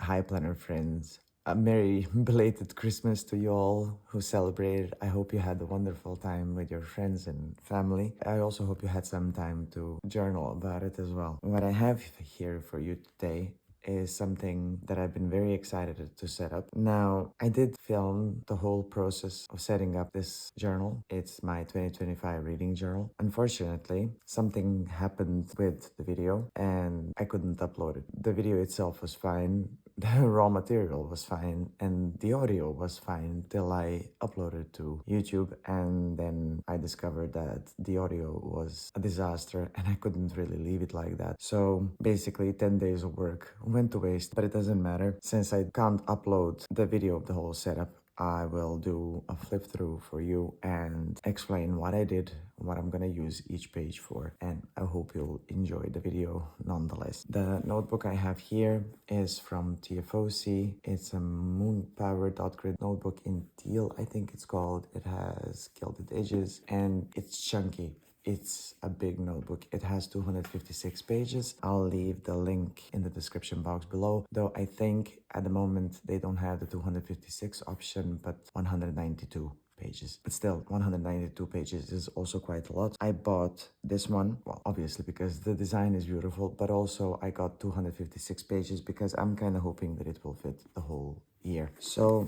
Hi, Planner friends. A merry belated Christmas to you all who celebrated. I hope you had a wonderful time with your friends and family. I also hope you had some time to journal about it as well. What I have here for you today is something that I've been very excited to set up. Now, I did film the whole process of setting up this journal. It's my 2025 reading journal. Unfortunately, something happened with the video and I couldn't upload it. The video itself was fine, the raw material was fine, and the audio was fine till I uploaded to YouTube, and then I discovered that the audio was a disaster and I couldn't really leave it like that. So basically 10 days of work went to waste, but it doesn't matter. Since I can't upload the video of the whole setup, I will do a flip through for you and explain what I did, what I'm gonna use each page for, and I hope you'll enjoy the video nonetheless. The notebook I have here is from TFOC. It's a moon-powered.grid notebook in teal, I think it's called. It has gilded edges and it's chunky. It's a big notebook. It has 256 pages. I'll leave the link in the description box below, though I think at the moment they don't have the 256 option, but 192 pages. But still, 192 pages is also quite a lot. I bought this one, well, obviously because the design is beautiful, but also I got 256 pages because I'm kind of hoping that it will fit the whole year. So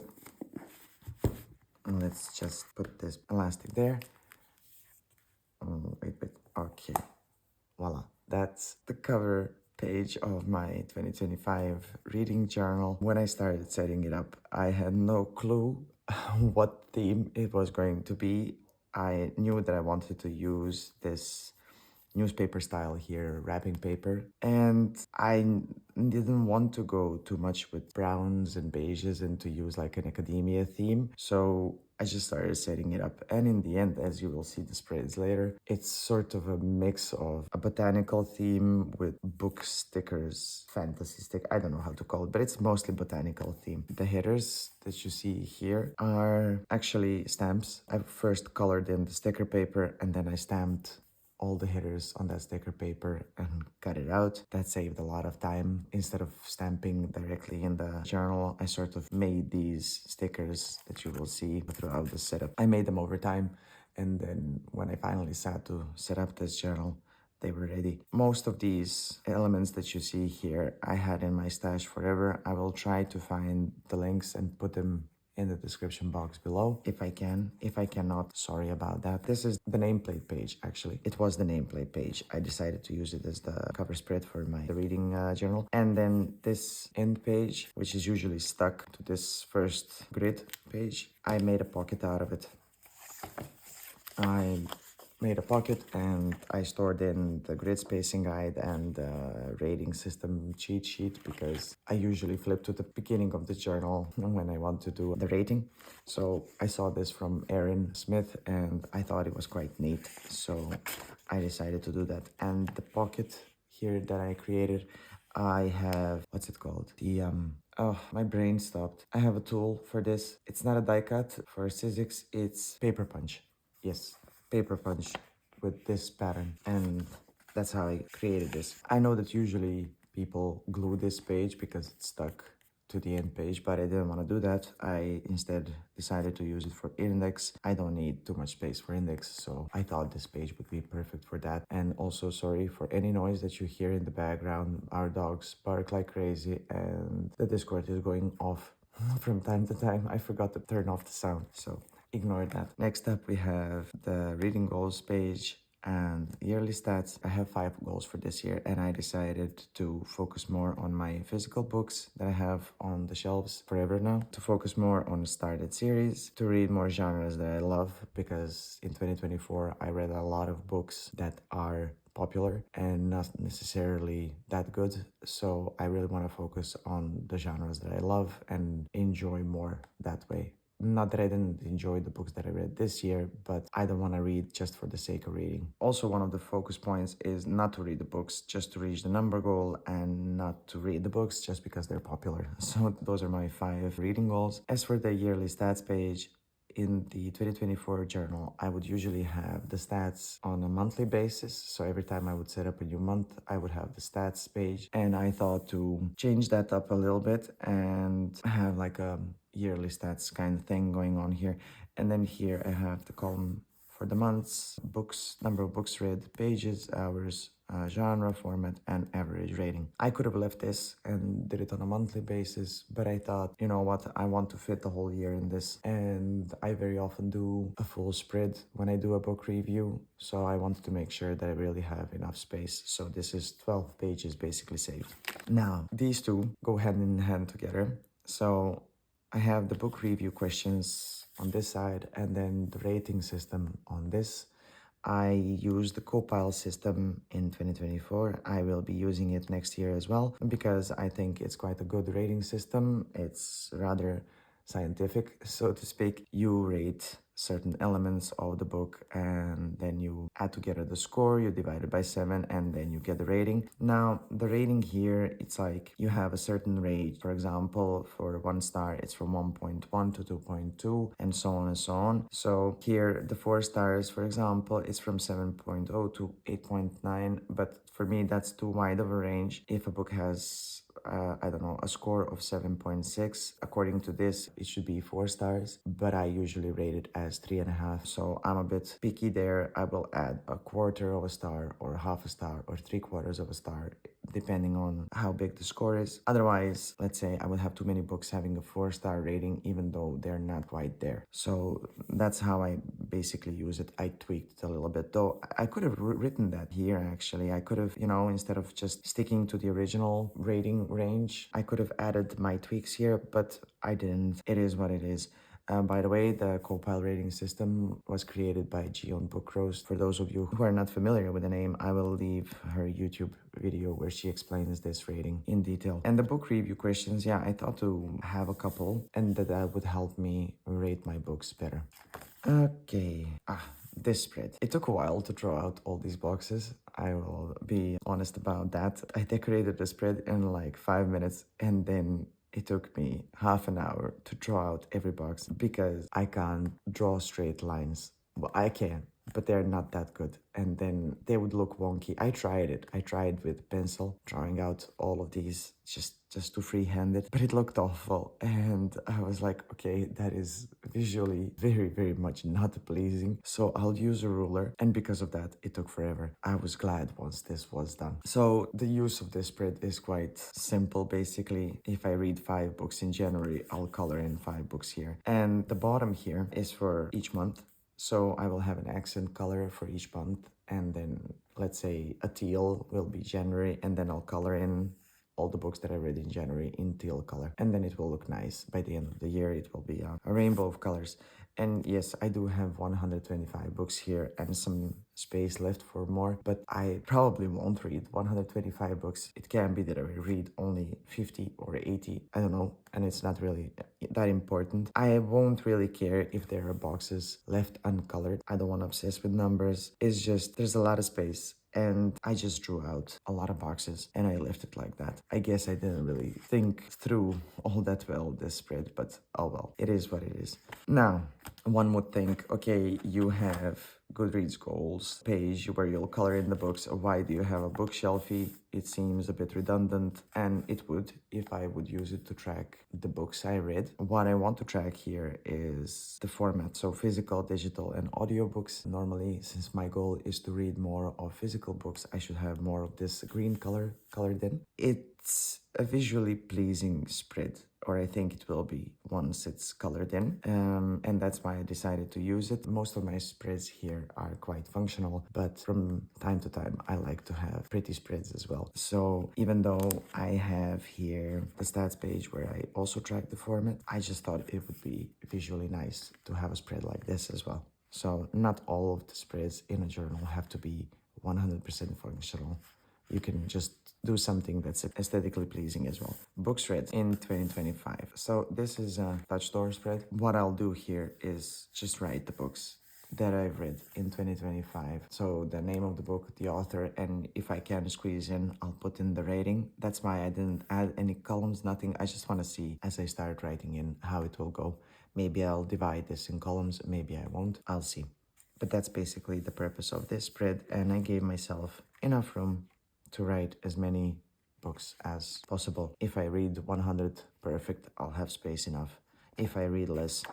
let's just put this elastic there. Wait, okay, voila. That's the cover page of my 2025 reading journal. When I started setting it up, I had no clue what theme it was going to be. I knew that I wanted to use this newspaper style here, wrapping paper, and I didn't want to go too much with browns and beiges and to use like an academia theme, so I just started setting it up, and in the end, as you will see the spreads later, it's sort of a mix of a botanical theme with book stickers, fantasy stick, I don't know how to call it, but it's mostly botanical theme. The headers that you see here are actually stamps. I first colored in the sticker paper and then I stamped all the headers on that sticker paper and cut it out. That saved a lot of time. Instead of stamping directly in the journal, I sort of made these stickers that you will see throughout the setup. I made them over time, and then when I finally sat to set up this journal, they were ready. Most of these elements that you see here, I had in my stash forever. I will try to find the links and put them in the description box below if I can. If I cannot, sorry about that. This is the nameplate page, actually. It was the nameplate page. I decided to use it as the cover spread for my reading journal. And then this end page, which is usually stuck to this first grid page, I made a pocket out of it. I made a pocket and I stored in the grid spacing guide and the rating system cheat sheet because I usually flip to the beginning of the journal when I want to do the rating. So I saw this from Aaron Smith and I thought it was quite neat, so I decided to do that. And the pocket here that I created, I have, what's it called? Oh, my brain stopped. I have a tool for this. It's not a die cut for Sizzix, it's paper punch. Yes, paper punch with this pattern, and that's how I created this. I know that usually people glue this page because it's stuck to the end page, but I didn't want to do that. I instead decided to use it for index. I don't need too much space for index, so I thought this page would be perfect for that. And also sorry for any noise that you hear in the background. Our dogs bark like crazy and the Discord is going off from time to time. I forgot to turn off the sound, so ignore that. Next up, we have the reading goals page and yearly stats. I have 5 goals for this year, and I decided to focus more on my physical books that I have on the shelves forever now, to focus more on started series, to read more genres that I love, because in 2024 I read a lot of books that are popular and not necessarily that good, so I really want to focus on the genres that I love and enjoy more that way. Not that I didn't enjoy the books that I read this year, but I don't want to read just for the sake of reading. Also, one of the focus points is not to read the books just to reach the number goal and not to read the books just because they're popular. So those are my 5 reading goals. As for the yearly stats page, in the 2024 journal, I would usually have the stats on a monthly basis. So every time I would set up a new month, I would have the stats page. And I thought to change that up a little bit and have like a yearly stats kind of thing going on here. And then here I have the column for the months, books, number of books read, pages, hours, genre, format, and average rating. I could have left this and did it on a monthly basis, but I thought, you know what, I want to fit the whole year in this. And I very often do a full spread when I do a book review. So I wanted to make sure that I really have enough space. So this is 12 pages basically saved. Now, these two go hand in hand together. So I have the book review questions on this side and then the rating system on this. I use the Copile system in 2024. I will be using it next year as well because I think it's quite a good rating system. It's rather scientific, so to speak. You rate certain elements of the book and then you add together the score, you divide it by 7 and then you get the rating. Now the rating here, it's like you have a certain range. For example, for 1 star it's from 1.1 to 2.2 and so on and so on. So here the 4 stars, for example, it's from 7.0 to 8.9, but for me that's too wide of a range. If a book has I don't know, a score of 7.6. According to this, it should be 4 stars, but I usually rate it as 3.5. So I'm a bit picky there. I will add a quarter of a star or half a star or 3/4 of a star, depending on how big the score is. Otherwise, let's say I would have too many books having a 4-star rating, even though they're not quite there. So that's how I basically use it. I tweaked it a little bit, though I could have written that here actually. I could have, you know, instead of just sticking to the original rating range, I could have added my tweaks here, but I didn't. It is what it is. By the way, the Copile rating system was created by Gion Bookroast. For those of you who are not familiar with the name, I will leave her YouTube video where she explains this rating in detail. And the book review questions, yeah, I thought to have a couple and that would help me rate my books better. Okay. This spread. It took a while to draw out all these boxes. I will be honest about that. I decorated the spread in like 5 minutes and then it took me half an hour to draw out every box because I can't draw straight lines. Well, I can, but they're not that good. And then they would look wonky. I tried it. I tried with pencil, drawing out all of these just to freehand it, but it looked awful. And I was like, okay, that is visually very much not pleasing. So I'll use a ruler. And because of that, it took forever. I was glad once this was done. So the use of this spread is quite simple. Basically, if I read 5 books in January, I'll color in 5 books here. And the bottom here is for each month. So I will have an accent color for each month. And then let's say a teal will be January, and then I'll color in all the books that I read in January in teal color. And then it will look nice. By the end of the year, it will be a rainbow of colors. And yes, I do have 125 books here and some space left for more, but I probably won't read 125 books. It can be that I read only 50 or 80, I don't know, and it's not really that important. I won't really care if there are boxes left uncolored. I don't want to obsess with numbers. It's just there's a lot of space. And I just drew out a lot of boxes and I left it like that. I guess I didn't really think through all that well, this spread, but oh well, it is what it is. Now, one would think, okay, you have Goodreads goals page where you'll color in the books. Why do you have a bookshelfie? It seems a bit redundant, and it would if I would use it to track the books I read. What I want to track here is the format, so physical, digital, and audiobooks. Normally, since my goal is to read more of physical books, I should have more of this green color colored in. It's a visually pleasing spread, or I think it will be once it's colored in, and that's why I decided to use it. Most of my spreads here are quite functional, but from time to time I like to have pretty spreads as well. So even though I have here the stats page where I also track the format, I just thought it would be visually nice to have a spread like this as well. So not all of the spreads in a journal have to be 100% functional. You can just do something that's aesthetically pleasing as well. Books read in 2025. So this is a touch store spread. What I'll do here is just write the books that I've read in 2025. So the name of the book, the author, and if I can squeeze in, I'll put in the rating. That's why I didn't add any columns, nothing. I just want to see as I start writing in how it will go. Maybe I'll divide this in columns, maybe I won't. I'll see. But that's basically the purpose of this spread, and I gave myself enough room to write as many books as possible. If I read 100 perfect, I'll have space enough. If I read less,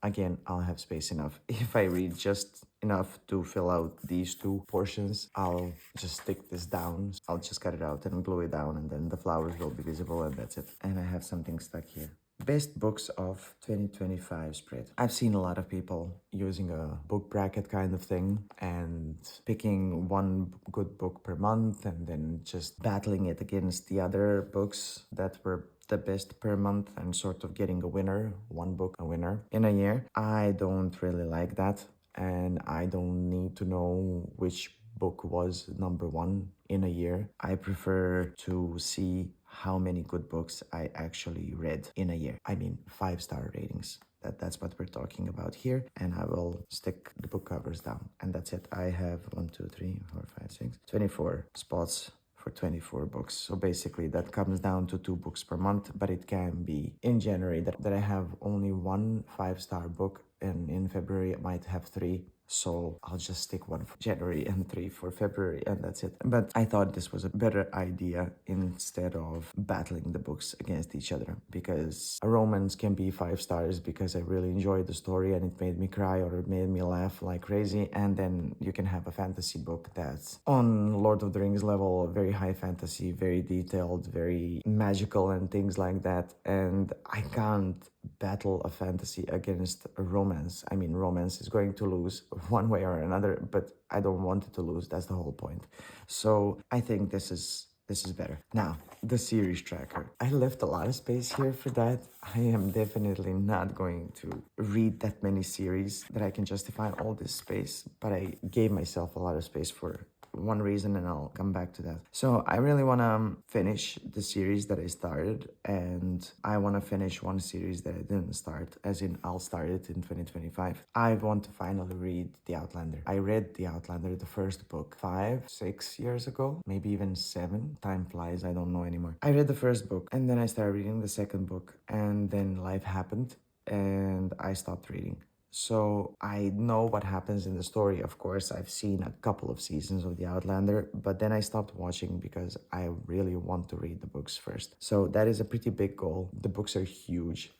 again, I'll have space enough. If I read just enough to fill out these two portions, I'll just stick this down. I'll just cut it out and glue it down, and then the flowers will be visible, and that's it. And I have something stuck here. Best books of 2025 spread. I've seen a lot of people using a book bracket kind of thing and picking one good book per month and then just battling it against the other books that were the best per month and sort of getting a winner, one book a winner in a year. I don't really like that, and I don't need to know which book was number one in a year. I prefer to see how many good books I actually read in a year. I mean, 5-star ratings. That's what we're talking about here. And I will stick the book covers down. And that's it. I have 1, 2, 3, 4, 5, 6, 24 spots for 24 books. So basically that comes down to 2 books per month, but it can be in January that I have only 1 5-star book, and in February I might have 3. So I'll just stick 1 for January and 3 for February, and that's it. But I thought this was a better idea instead of battling the books against each other, because a romance can be 5 stars because I really enjoyed the story and it made me cry or it made me laugh like crazy. And then you can have a fantasy book that's on Lord of the Rings level, very high fantasy, very detailed, very magical and things like that. And I can't battle a fantasy against a romance. I mean, romance is going to lose one way or another, but I don't want it to lose. That's the whole point. So I think this is better. Now, the series tracker. I left a lot of space here for that. I am definitely not going to read that many series that I can justify all this space, but I gave myself a lot of space for one reason, and I'll come back to that. So I really want to finish the series that I started, and I want to finish one series that I didn't start, as in I'll start it in 2025. I want to finally read The Outlander. I read The Outlander, the first book, 5, 6 years ago, maybe even 7. Time flies, I don't know anymore. I read the first book, and then I started reading the second book, and then life happened, and I stopped reading. So I know what happens in the story. Of course, I've seen a couple of seasons of The Outlander, but then I stopped watching because I really want to read the books first. So that is a pretty big goal. The books are huge.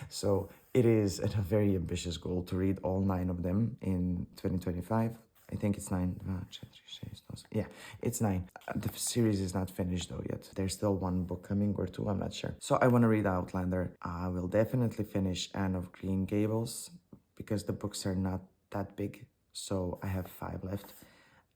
So it is a very ambitious goal to read all 9 of them in 2025. I think it's 9. Yeah, it's 9. The series is not finished though yet. There's still 1 book coming or 2, I'm not sure. So I want to read Outlander. I will definitely finish Anne of Green Gables, because the books are not that big, so I have 5 left.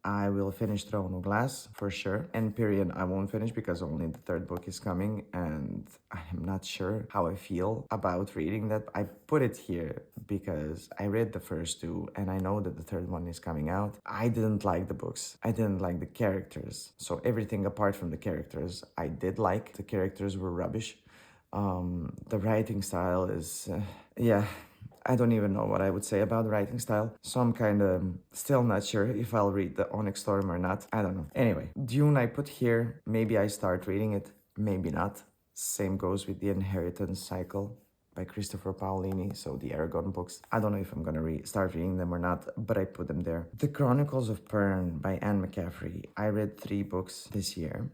I will finish Throne of Glass for sure. Empyrean I won't finish because only the 3rd book is coming, and I am not sure how I feel about reading that. I put it here because I read the first 2 and I know that the 3rd one is coming out. I didn't like the books. I didn't like the characters. So everything apart from the characters, I did like. The characters were rubbish. The writing style is, yeah. I don't even know what I would say about the writing style, so I'm kind of still not sure if I'll read the Onyx Storm or not. I don't know. Anyway, Dune I put here. Maybe I start reading it, maybe not. Same goes with The Inheritance Cycle by Christopher Paolini, so the Aragon books. I don't know if I'm gonna start reading them or not, but I put them there. The Chronicles of Pern by Anne McCaffrey. I read 3 books this year.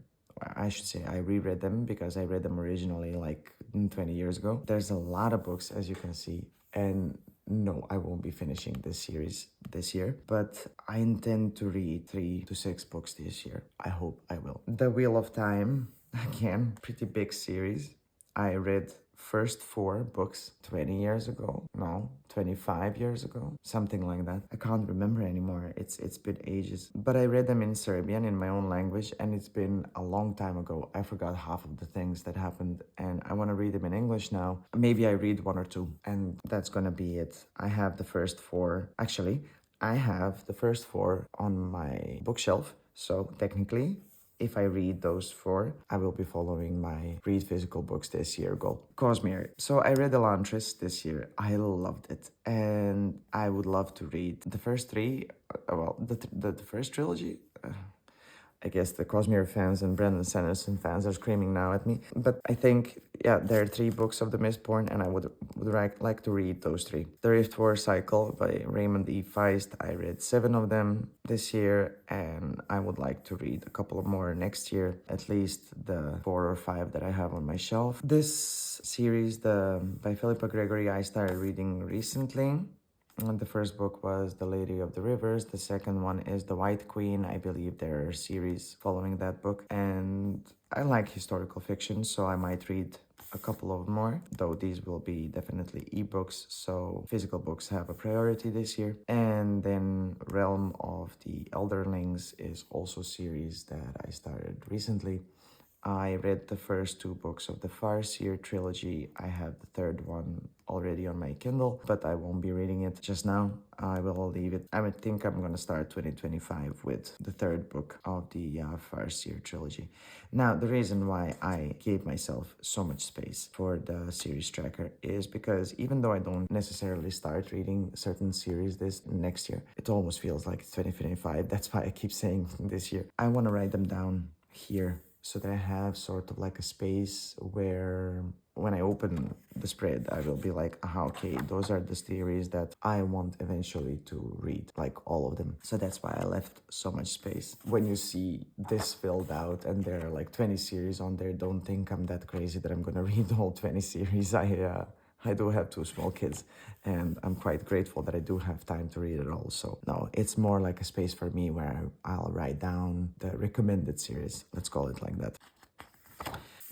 I should say I reread them because I read them originally like 20 years ago. There's a lot of books, as you can see. And no, I won't be finishing this series this year, but I intend to read 3 to 6 books this year. I hope I will. The Wheel of Time, again, pretty big series. I read first 4 books 20 years ago. No, 25 years ago. Something like that. I can't remember anymore. It's been ages. But I read them in Serbian, in my own language, and it's been a long time ago. I forgot half of the things that happened, and I want to read them in English now. Maybe I read 1 or 2, and that's gonna be it. I have the first 4. Actually, I have the first 4 on my bookshelf. So technically, if I read those 4, I will be following my read physical books this year goal. Cosmere. So I read Elantris this year. I loved it. And I would love to read the first 3, the first trilogy. I guess the Cosmere fans and Brandon Sanderson fans are screaming now at me. But I think, yeah, there are 3 books of the Mistborn, and I would like to read those 3. The Rift War Cycle by Raymond E. Feist. I read 7 of them this year, and I would like to read a couple of more next year, at least the 4 or 5 that I have on my shelf. This series, by Philippa Gregory, I started reading recently. The first book was The Lady of the Rivers. The second one is The White Queen. I believe there are series following that book. And I like historical fiction, so I might read a couple of more, though these will be definitely ebooks, so physical books have a priority this year. And then Realm of the Elderlings is also a series that I started recently. I read the first 2 books of the Farseer trilogy. I have the third one already on my Kindle, but I won't be reading it just now. I will leave it. I think I'm going to start 2025 with the third book of the Farseer trilogy. Now, the reason why I gave myself so much space for the series tracker is because even though I don't necessarily start reading certain series this next year, it almost feels like it's 2025. That's why I keep saying this year. I want to write them down here, so that I have sort of like a space where when I open the spread, I will be like, okay, those are the series that I want eventually to read, like all of them. So that's why I left so much space. When you see this filled out and there are like 20 series on there, don't think I'm that crazy that I'm gonna read all 20 series. I do have 2 small kids, and I'm quite grateful that I do have time to read it all. So no, it's more like a space for me where I'll write down the recommended series. Let's call it like that.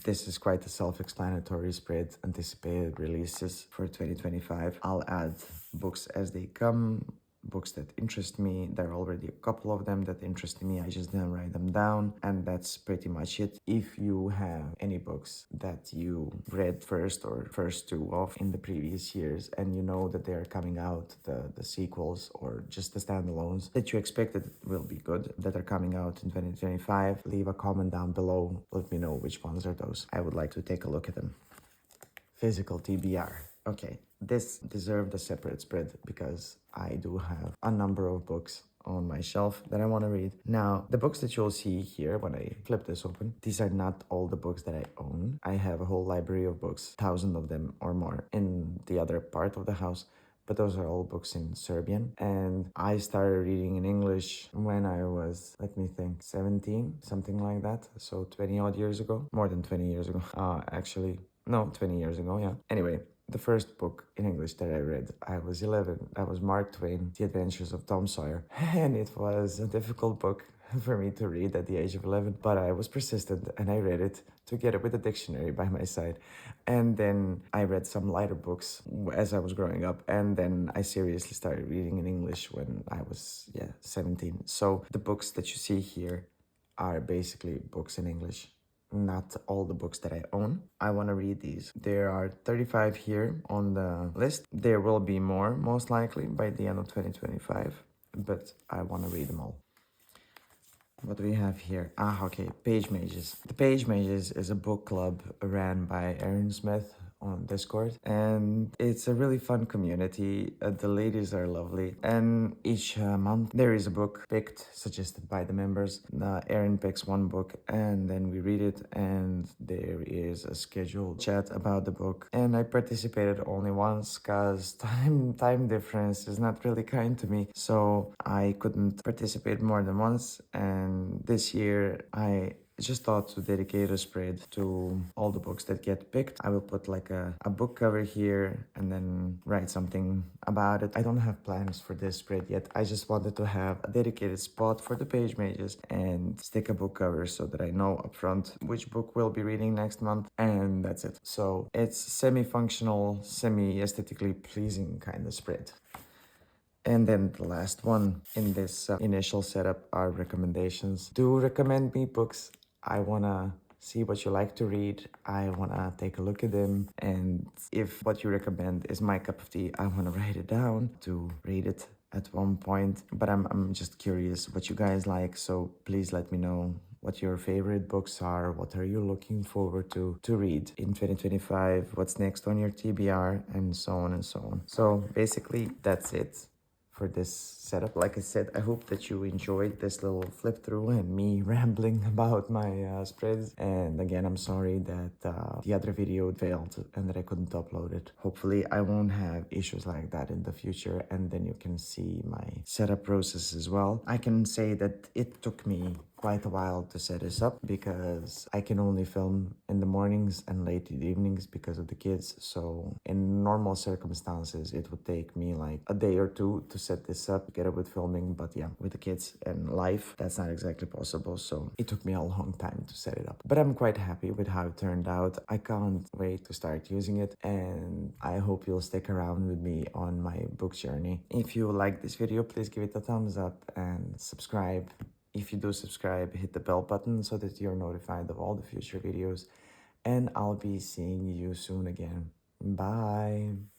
This is quite a self-explanatory spread. Anticipated releases for 2025. I'll add books as they come. Books that interest me. There are already a couple of them that interest me. I just didn't write them down, and that's pretty much it. If you have any books that you read first or first 2 of in the previous years, and you know that they are coming out, the sequels or just the standalones that you expected will be good, that are coming out in 2025, leave a comment down below. Let me know which ones are those. I would like to take a look at them. Physical TBR. Okay, this deserved a separate spread because I do have a number of books on my shelf that I want to read. Now, the books that you'll see here when I flip this open, these are not all the books that I own. I have a whole library of books, 1,000 of them or more, in the other part of the house. But those are all books in Serbian. And I started reading in English when I was, let me think, 17, something like that. So 20 odd years ago, more than 20 years ago. Actually, no, 20 years ago, yeah. Anyway, the first book in English that I read, I was 11. That was Mark Twain, The Adventures of Tom Sawyer. And it was a difficult book for me to read at the age of 11, but I was persistent and I read it together with a dictionary by my side. And then I read some lighter books as I was growing up, and then I seriously started reading in English when I was 17. So the books that you see here are basically books in English. Not all the books that I own. I want to read these. There are 35 here on the list. There will be more, most likely, by the end of 2025, but I want to read them all. What do we have here? Okay, Page Mages. The Page Mages is a book club ran by Aaron Smith on Discord, and it's a really fun community. The ladies are lovely, and each month there is a book picked, suggested by the members. Aaron picks one book, and then we read it, and there is a scheduled chat about the book. And I participated only once because time difference is not really kind to me, so I couldn't participate more than once. And this year I just thought to dedicate a spread to all the books that get picked. I will put like a book cover here and then write something about it. I don't have plans for this spread yet. I just wanted to have a dedicated spot for the Page Mages and stick a book cover so that I know upfront which book we'll be reading next month, and that's it. So it's semi-functional, semi-aesthetically pleasing kind of spread. And then the last one in this initial setup are recommendations. Do recommend me books. I want to see what you like to read. I want to take a look at them. And if what you recommend is my cup of tea, I want to write it down to read it at one point. But I'm just curious what you guys like. So please let me know what your favorite books are, what are you looking forward to read in 2025, what's next on your TBR, and so on and so on. So basically, that's it for this setup. Like I said, I hope that you enjoyed this little flip through and me rambling about my spreads. And again, I'm sorry that the other video failed and that I couldn't upload it. Hopefully I won't have issues like that in the future, and then you can see my setup process as well. I can say that it took me quite a while to set this up because I can only film in the mornings and late evenings because of the kids. So in normal circumstances, it would take me like a day or two to set this up, get up with filming. But yeah, with the kids and life, that's not exactly possible. So it took me a long time to set it up. But I'm quite happy with how it turned out. I can't wait to start using it, and I hope you'll stick around with me on my book journey. If you like this video, please give it a thumbs up and subscribe. If you do subscribe, hit the bell button so that you're notified of all the future videos. And I'll be seeing you soon again. Bye.